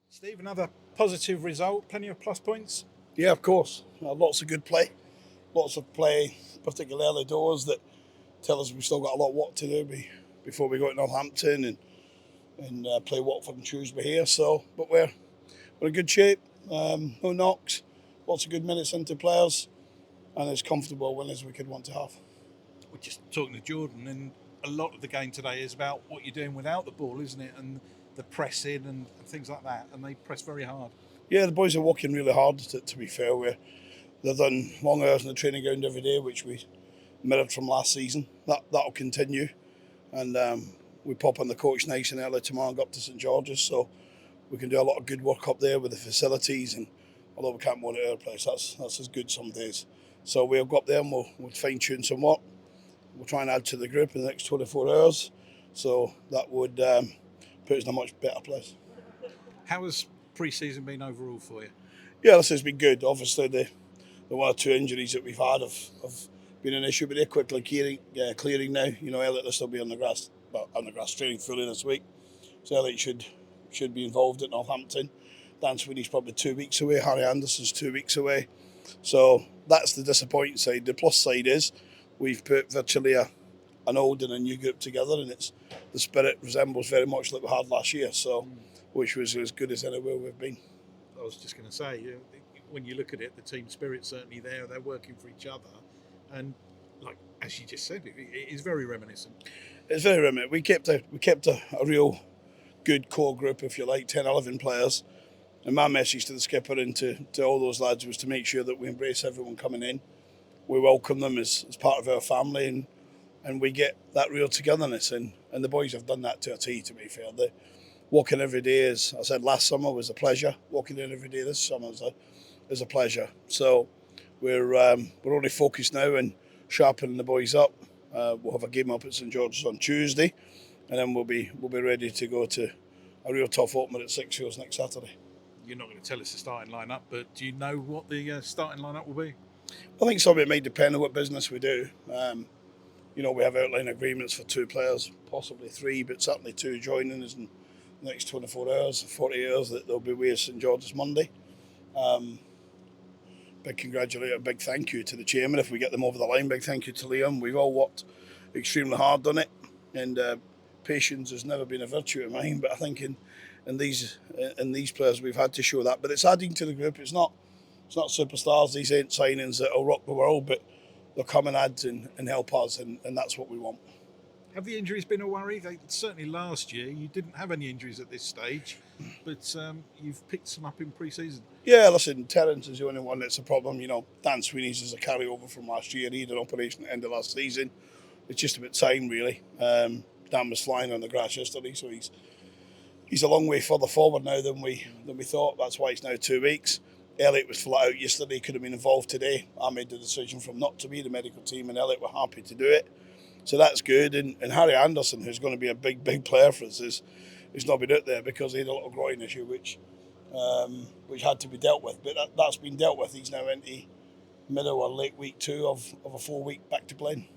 Steve, another positive result, plenty of plus points. Yeah, of course. Lots of good play. Lots of play, particularly early doors, that tell us we've still got a lot of work to do before we go to Northampton and play Watford on Tuesday here. So, but we're in good shape. No knocks. Lots of good minutes into players, and as comfortable a win as we could want to have. We're just talking to Jordan, and a lot of the game today is about what you're doing without the ball, isn't it? And the pressing and things like that. And they press very hard. Yeah, the boys are working really hard. To be fair, they've done long hours in the training ground every day, which we mirrored from last season. That'll continue, and we pop on the coach nice and early tomorrow and go up to St George's, so we can do a lot of good work up there with the facilities. And although we can't monitor our place, that's as good some days. So we'll go up there and we'll fine tune some work. We'll try and add to the group in the next 24 hours, so that would put us in a much better place. How has pre-season been overall for you? Yeah, this has been good. Obviously, the one or two injuries that we've had have been an issue, but they're quickly clearing now. You know, Elliot will still be on the grass training fully this week, so Elliot should be involved at Northampton. Dan Sweeney's probably 2 weeks away. Harry Anderson's 2 weeks away. So that's the disappointing side. The plus side is we've put virtually an old and a new group together, and the spirit resembles very much like we had last year. So, which was as good as anywhere we've been. I was just going to say, when you look at it, the team spirit's certainly there. They're working for each other, and like as you just said, it is very reminiscent. It's very reminiscent. We kept a real good core group, if you like, 10, 11 players. And my message to the skipper and to all those lads was to make sure that we embrace everyone coming in. We welcome them as part of our family, and we get that real togetherness. And the boys have done that to a T, to be fair. Walking every day, as I said last summer, was a pleasure. Walking in every day this summer is a pleasure. So we're only focused now and sharpening the boys up. We'll have a game up at St George's on Tuesday, and then we'll be ready to go to a real tough opener at Sixfields next Saturday. You're not going to tell us the starting lineup, but do you know what the starting lineup will be? I think some of it may depend on what business we do. We have outline agreements for 2 players, possibly 3, but certainly 2 joining us in the next 24 hours, 40 hours, that they'll be away at St George's Monday. Big thank you to the chairman if we get them over the line. Big thank you to Liam. We've all worked extremely hard on it, and patience has never been a virtue of mine. But I think in these players we've had to show that. But it's adding to the group. It's not superstars. These ain't signings that will rock the world, but they'll come and add and help us, and that's what we want. Have the injuries been a worry? Certainly last year you didn't have any injuries at this stage, but you've picked some up in pre-season. Yeah, listen, Terence is the only one that's a problem. You know, Dan Sweeney's is a carryover from last year. He had an operation at the end of last season. It's just a bit time, really. Dan was flying on the grass yesterday, so he's a long way further forward now than we thought. That's why it's now 2 weeks. Elliot was flat out yesterday, could have been involved today. I made the decision from not to be the medical team, and Elliot were happy to do it. So that's good. And Harry Anderson, who's going to be a big player for us, is not been out there because he had a little groin issue, which had to be dealt with. But that's been dealt with. He's now into middle or late week 2 of a 4-week back to playing.